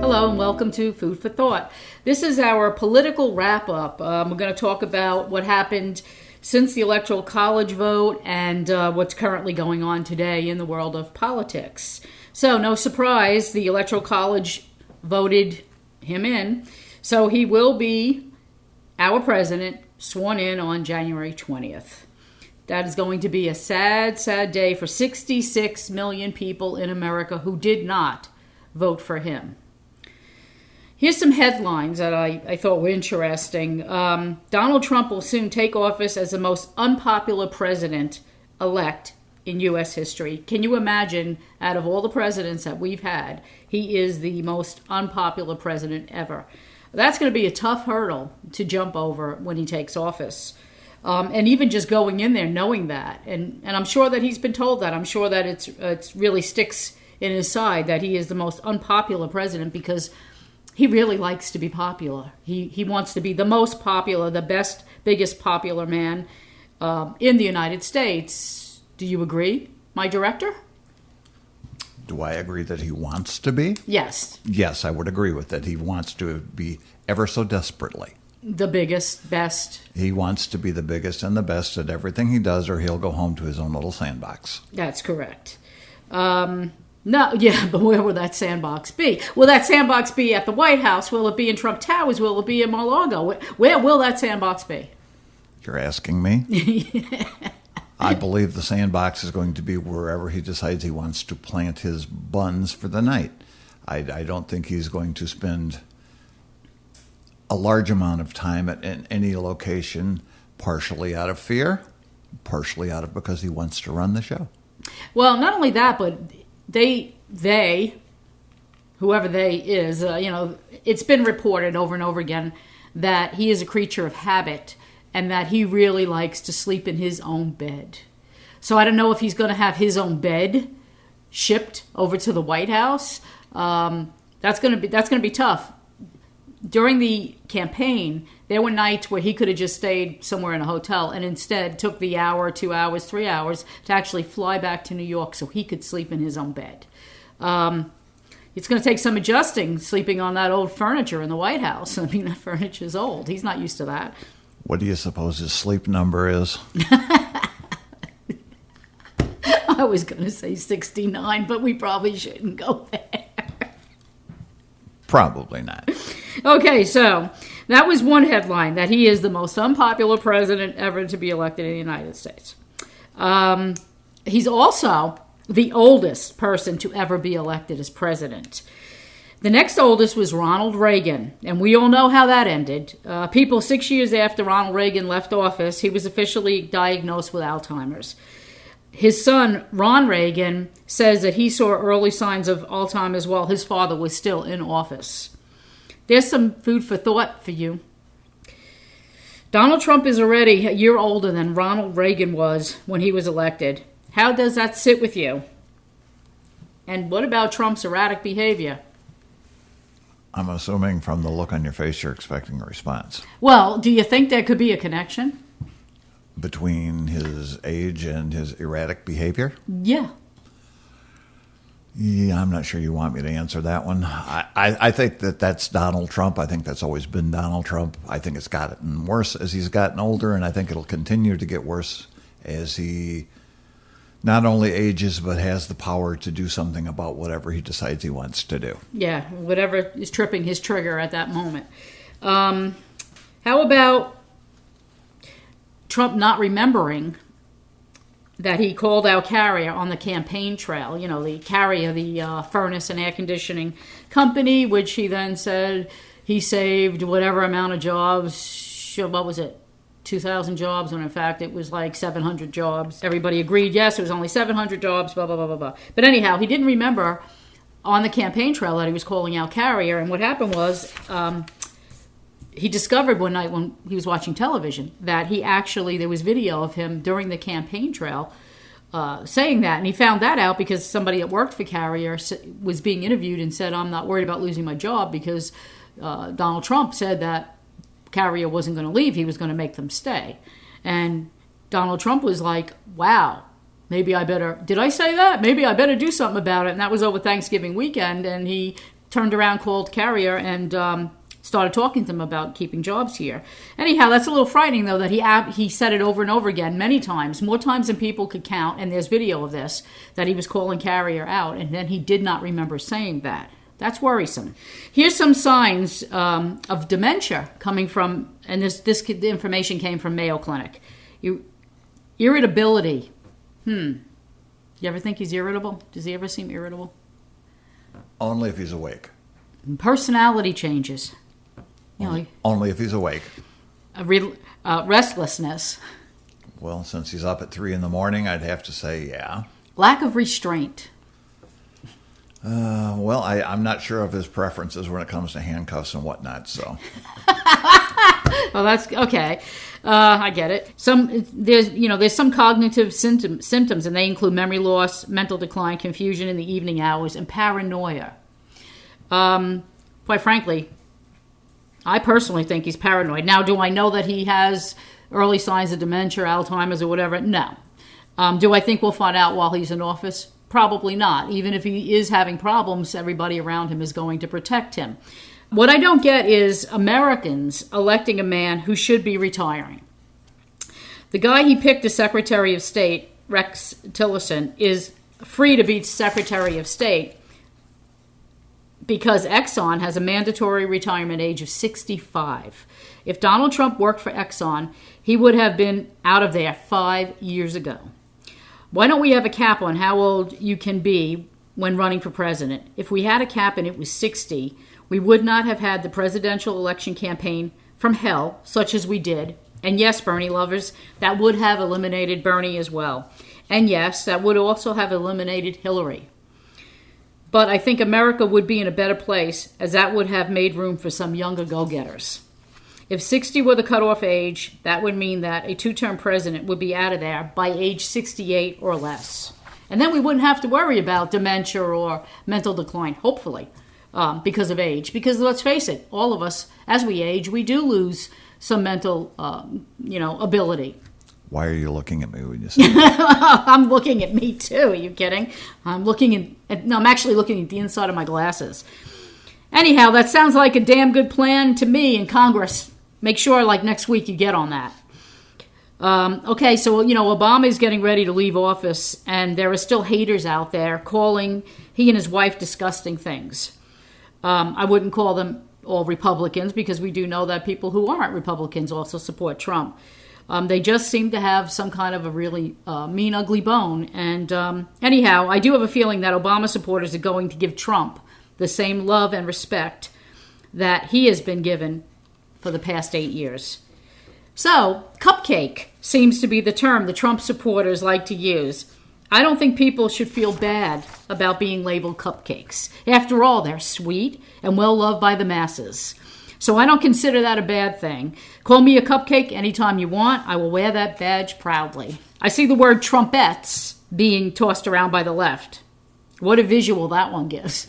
Hello and welcome to Food for Thought. This is our political wrap-up. We're going to talk about what happened since the Electoral College vote and what's currently going on today in the world of politics. So, no surprise, the Electoral College voted him in. So he will be our president, sworn in on January 20th. That is going to be a sad, sad day for 66 million people in America who did not vote for him. Here's some headlines that I thought were interesting. Donald Trump will soon take office as the most unpopular president-elect in U.S. history. Can you imagine, out of all the presidents that we've had, he is the most unpopular president ever. That's going to be a tough hurdle to jump over when he takes office. And even just going in there knowing that. And I'm sure that he's been told that. I'm sure that it's really sticks in his side that he is the most unpopular president because he really likes to be popular. He wants to be the most popular, the best, biggest popular man in the United States. Do you agree, my director? Do I agree that he wants to be? Yes. Yes, I would agree with that. He wants to be ever so desperately. The biggest, best. He wants to be the biggest and the best at everything he does, or he'll go home to his own little sandbox. That's correct. But where will that sandbox be? Will that sandbox be at the White House? Will it be in Trump Towers? Will it be in Mar-a-Lago? Where will that sandbox be? You're asking me? I believe the sandbox is going to be wherever he decides he wants to plant his buns for the night. I don't think he's going to spend a large amount of time at any location, partially out of fear, partially out of because he wants to run the show. Well, not only that, but they, whoever they is, it's been reported over and over again that he is a creature of habit and that he really likes to sleep in his own bed. So I don't know if he's going to have his own bed shipped over to the White House. That's going to be tough. During the campaign, there were nights where he could have just stayed somewhere in a hotel and instead took the hour, 2 hours, 3 hours to actually fly back to New York so he could sleep in his own bed. It's going to take some adjusting, sleeping on that old furniture in the White House. I mean, that furniture's old. He's not used to that. What do you suppose his sleep number is? I was going to say 69, but we probably shouldn't go there. Probably not. Okay, so that was one headline, that he is the most unpopular president ever to be elected in the United States. He's also the oldest person to ever be elected as president. The next oldest was Ronald Reagan, and we all know how that ended. 6 years after Ronald Reagan left office, he was officially diagnosed with Alzheimer's. His son, Ron Reagan, says that he saw early signs of Alzheimer's while his father was still in office. There's some food for thought for you. Donald Trump is already a year older than Ronald Reagan was when he was elected. How does that sit with you? And what about Trump's erratic behavior? I'm assuming from the look on your face you're expecting a response. Well, do you think there could be a connection between his age and his erratic behavior? Yeah. Yeah, I'm not sure you want me to answer that one. I think that's Donald Trump. I think that's always been Donald Trump. I think it's gotten worse as he's gotten older, and I think it'll continue to get worse as he not only ages but has the power to do something about whatever he decides he wants to do. Yeah, whatever is tripping his trigger at that moment. How about Trump not remembering that he called out Carrier on the campaign trail, the Carrier, the furnace and air conditioning company, which he then said he saved whatever amount of jobs. What was it? 2,000 jobs, when in fact it was like 700 jobs. Everybody agreed, yes, it was only 700 jobs, blah, blah, blah, blah, blah. But anyhow, he didn't remember on the campaign trail that he was calling out Carrier. And what happened was he discovered one night when he was watching television that there was video of him during the campaign trail saying that. And he found that out because somebody that worked for Carrier was being interviewed and said, I'm not worried about losing my job because Donald Trump said that Carrier wasn't going to leave. He was going to make them stay. And Donald Trump was like, wow, maybe I better, did I say that? Maybe I better do something about it. And that was over Thanksgiving weekend. And he turned around, called Carrier, and started talking to them about keeping jobs here. Anyhow, that's a little frightening, though, that he said it over and over again, many times, more times than people could count, and there's video of this, that he was calling Carrier out, and then he did not remember saying that. That's worrisome. Here's some signs of dementia coming from, and this information came from Mayo Clinic. Irritability. You ever think he's irritable? Does he ever seem irritable? Only if he's awake. Personality changes. Only if he's awake. Restlessness. Well, since he's up at 3 in the morning, I'd have to say, yeah. Lack of restraint. Well, I'm not sure of his preferences when it comes to handcuffs and whatnot, so. Well, that's okay. I get it. There's some cognitive symptoms, and they include memory loss, mental decline, confusion in the evening hours, and paranoia. Quite frankly, I personally think he's paranoid. Now, do I know that he has early signs of dementia, Alzheimer's, or whatever? No. Do I think we'll find out while he's in office? Probably not. Even if he is having problems, everybody around him is going to protect him. What I don't get is Americans electing a man who should be retiring. The guy he picked as Secretary of State, Rex Tillerson, is free to be Secretary of State because Exxon has a mandatory retirement age of 65. If Donald Trump worked for Exxon, he would have been out of there 5 years ago. Why don't we have a cap on how old you can be when running for president? If we had a cap and it was 60, we would not have had the presidential election campaign from hell, such as we did. And yes, Bernie lovers, that would have eliminated Bernie as well. And yes, that would also have eliminated Hillary. But I think America would be in a better place, as that would have made room for some younger go-getters. If 60 were the cutoff age, that would mean that a two-term president would be out of there by age 68 or less. And then we wouldn't have to worry about dementia or mental decline, hopefully, because of age. Because let's face it, all of us, as we age, we do lose some mental, ability. Why are you looking at me when you say that? I'm looking at me too. Are you kidding? I'm actually looking at the inside of my glasses. Anyhow, that sounds like a damn good plan to me in Congress. Make sure, next week, you get on that. Okay, so, Obama is getting ready to leave office, and there are still haters out there calling he and his wife disgusting things. I wouldn't call them all Republicans, because we do know that people who aren't Republicans also support Trump. They just seem to have some kind of a really mean, ugly bone. And anyhow, I do have a feeling that Obama supporters are going to give Trump the same love and respect that he has been given for the past 8 years. So, cupcake seems to be the term the Trump supporters like to use. I don't think people should feel bad about being labeled cupcakes. After all, they're sweet and well-loved by the masses. So I don't consider that a bad thing. Call me a cupcake anytime you want. I will wear that badge proudly. I see the word trumpettes being tossed around by the left. What a visual that one gives.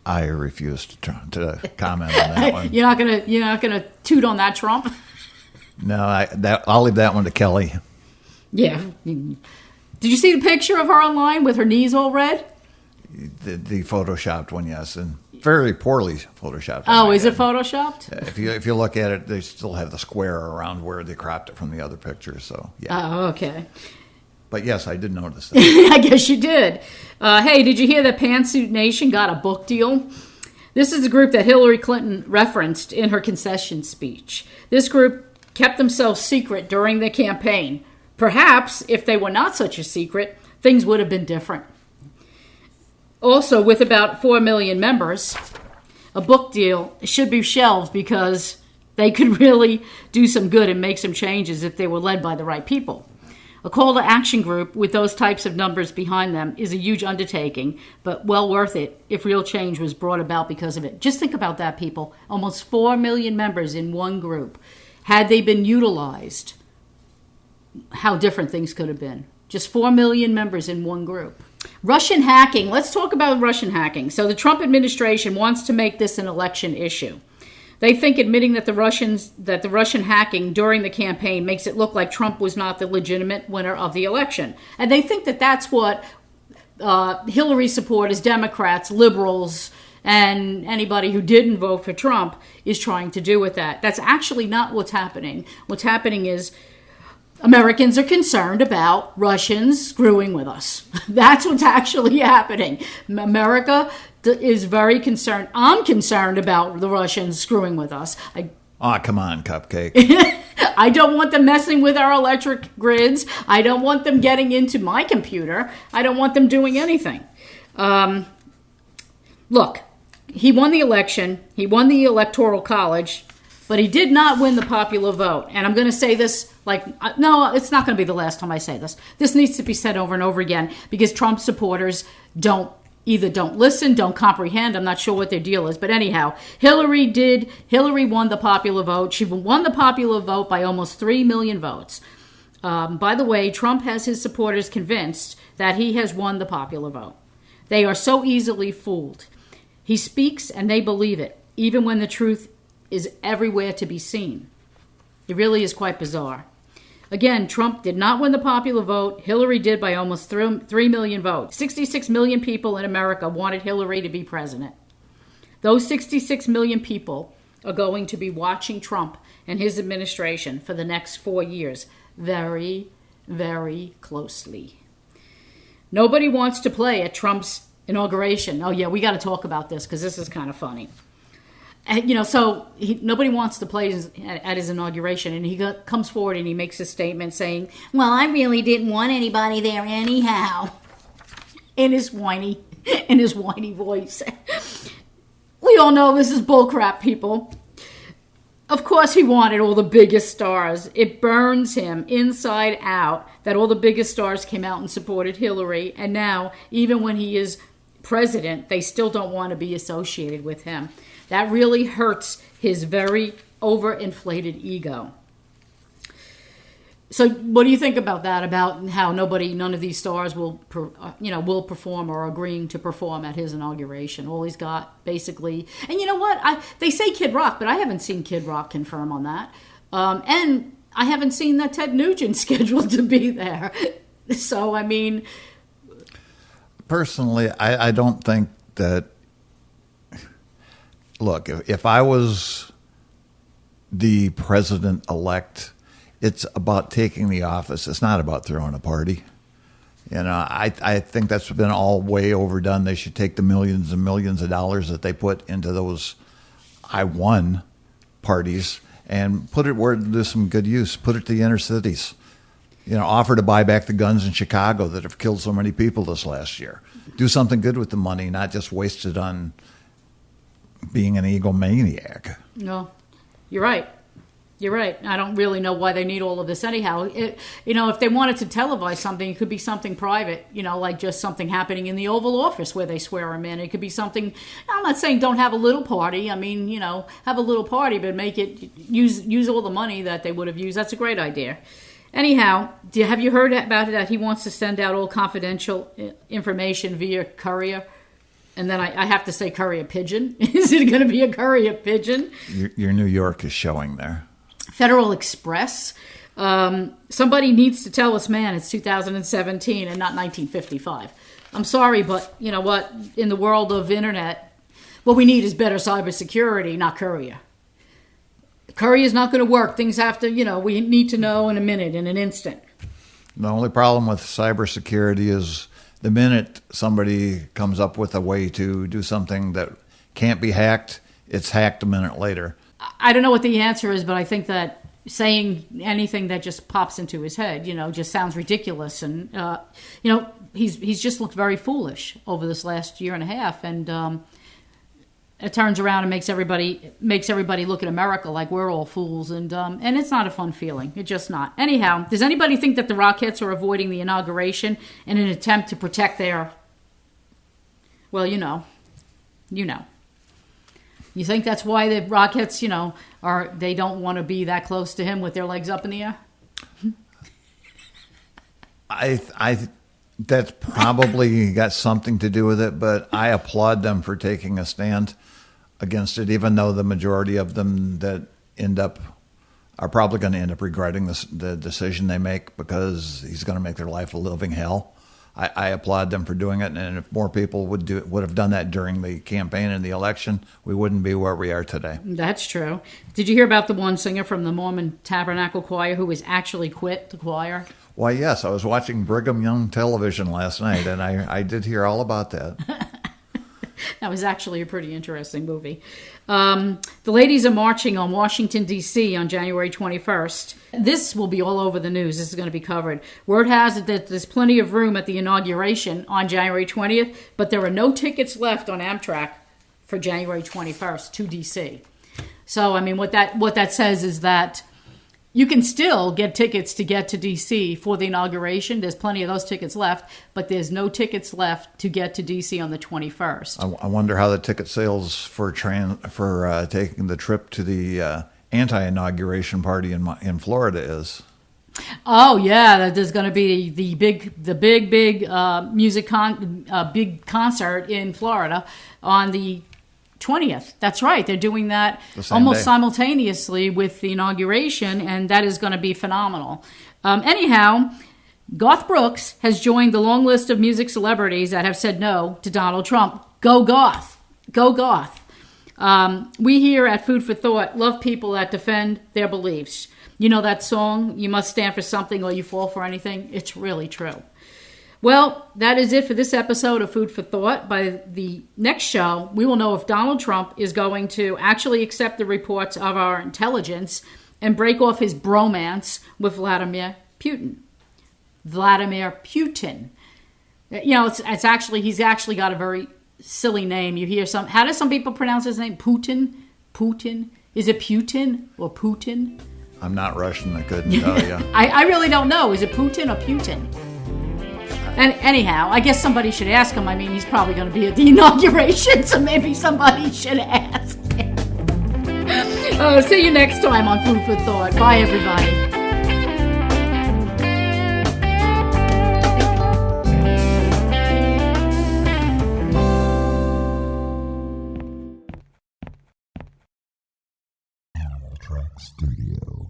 I refuse to comment on that one. You're not gonna toot on that Trump? No, I'll leave that one to Kelly. Yeah. Did you see the picture of her online with her knees all red? The photoshopped one, yes, and very poorly photoshopped. Oh, is it photoshopped? If you look at it, they still have the square around where they cropped it from the other picture. So yeah. Oh, okay. But yes, I did notice that. I guess you did. Hey, did you hear that Pantsuit Nation got a book deal? This is a group that Hillary Clinton referenced in her concession speech. This group kept themselves secret during the campaign. Perhaps, if they were not such a secret, things would have been different. Also, with about 4 million members, a book deal should be shelved because they could really do some good and make some changes if they were led by the right people. A call to action group with those types of numbers behind them is a huge undertaking, but well worth it if real change was brought about because of it. Just think about that, people. Almost 4 million members in one group. Had they been utilized, how different things could have been. Just 4 million members in one group. Russian hacking. Let's talk about Russian hacking. So the Trump administration wants to make this an election issue. They think admitting that the Russian hacking during the campaign makes it look like Trump was not the legitimate winner of the election. And they think that that's what Hillary supporters, Democrats, liberals, and anybody who didn't vote for Trump is trying to do with that. That's actually not what's happening. What's happening is Americans are concerned about Russians screwing with us. That's what's actually happening. America is very concerned. I'm concerned about the Russians screwing with us. Oh, come on, Cupcake. I don't want them messing with our electric grids. I don't want them getting into my computer. I don't want them doing anything. Look, he won the election. He won the Electoral College, but he did not win the popular vote. And I'm going to say this no, it's not going to be the last time I say this. This needs to be said over and over again because Trump supporters don't listen, don't comprehend. I'm not sure what their deal is. But anyhow, Hillary won the popular vote. She won the popular vote by almost 3 million votes. By the way, Trump has his supporters convinced that he has won the popular vote. They are so easily fooled. He speaks and they believe it, even when the truth is everywhere to be seen. It really is quite bizarre. Again, Trump did not win the popular vote. Hillary did by almost 3 million votes. 66 million people in America wanted Hillary to be president. Those 66 million people are going to be watching Trump and his administration for the next 4 years very, very closely. Nobody wants to play at Trump's inauguration. Oh, yeah, we got to talk about this because this is kind of funny. And, nobody wants to play at his inauguration, and he comes forward and he makes a statement saying, well, I really didn't want anybody there anyhow, in his whiny voice. We all know this is bullcrap, people. Of course he wanted all the biggest stars. It burns him inside out that all the biggest stars came out and supported Hillary, and now, even when he is president, they still don't want to be associated with him. That really hurts his very overinflated ego. So what do you think about that, about how none of these stars will perform or are agreeing to perform at his inauguration? All he's got, basically, and you know what? They say Kid Rock, but I haven't seen Kid Rock confirm on that. And I haven't seen that Ted Nugent's scheduled to be there. So, I mean... Personally, I don't think that... Look, if I was the president-elect, it's about taking the office. It's not about throwing a party. I think that's been all way overdone. They should take the millions and millions of dollars that they put into those I won parties and put it where there's some good use. Put it to the inner cities. Offer to buy back the guns in Chicago that have killed so many people this last year. Do something good with the money, not just waste it on being an egomaniac. No, you're right. You're right. I don't really know why they need all of this anyhow. If they wanted to televise something, it could be something private, like just something happening in the Oval Office where they swear him in. It could be something, I'm not saying don't have a little party. I mean, have a little party, but make it, use all the money that they would have used. That's a great idea. Anyhow, have you heard about it that he wants to send out all confidential information via courier? And then I have to say courier pigeon. Is it going to be a courier pigeon? Your New York is showing there. Federal Express. Somebody needs to tell us, man, it's 2017 and not 1955. I'm sorry, but you know what? In the world of internet, what we need is better cybersecurity, not courier. Courier is not going to work. Things have to, we need to know in a minute, in an instant. The only problem with cybersecurity is the minute somebody comes up with a way to do something that can't be hacked, it's hacked a minute later. I don't know what the answer is, but I think that saying anything that just pops into his head, just sounds ridiculous. And, he's just looked very foolish over this last year and a half. And it turns around and makes everybody look at America like we're all fools. And it's not a fun feeling. It's just not. Anyhow, does anybody think that the Rockettes are avoiding the inauguration in an attempt to protect their, well, you know. You think that's why the Rockettes, they don't want to be that close to him with their legs up in the air? I that's probably got something to do with it, but I applaud them for taking a stand against it, even though the majority of them that are probably going to end up regretting the decision they make because he's going to make their life a living hell. I applaud them for doing it. And if more people would have done that during the campaign and the election, we wouldn't be where we are today. That's true. Did you hear about the one singer from the Mormon Tabernacle Choir who has actually quit the choir? Why, yes. I was watching Brigham Young television last night, and I did hear all about that. That was actually a pretty interesting movie. The ladies are marching on Washington, D.C. on January 21st. This will be all over the news. This is going to be covered. Word has it that there's plenty of room at the inauguration on January 20th, but there are no tickets left on Amtrak for January 21st to D.C. So, I mean, what that says is that you can still get tickets to get to D.C. for the inauguration. There's plenty of those tickets left, but there's no tickets left to get to D.C. on the 21st. I wonder how the ticket sales for taking the trip to the anti-inauguration party in Florida is. Oh yeah, there's going to be the big big concert in Florida on the 20th. That's right. They're doing that almost simultaneously with the inauguration, and that is going to be phenomenal. Anyhow, Garth Brooks has joined the long list of music celebrities that have said no to Donald Trump. Go Garth. Go Garth. We here at Food for Thought love people that defend their beliefs. You know that song, you must stand for something or you fall for anything? It's really true. Well, that is it for this episode of Food for Thought. By the next show, we will know if Donald Trump is going to actually accept the reports of our intelligence and break off his bromance with Vladimir Putin. Vladimir Putin. You know, it's actually, he's actually got a very silly name. You hear how do some people pronounce his name? Putin? Putin? Is it Putin or Putin? I'm not Russian, I couldn't tell you. I really don't know. Is it Putin or Putin? And anyhow, I guess somebody should ask him. I mean, he's probably going to be at the inauguration, so maybe somebody should ask him. See you next time on Food for Thought. Bye, everybody. Animal Track Studio.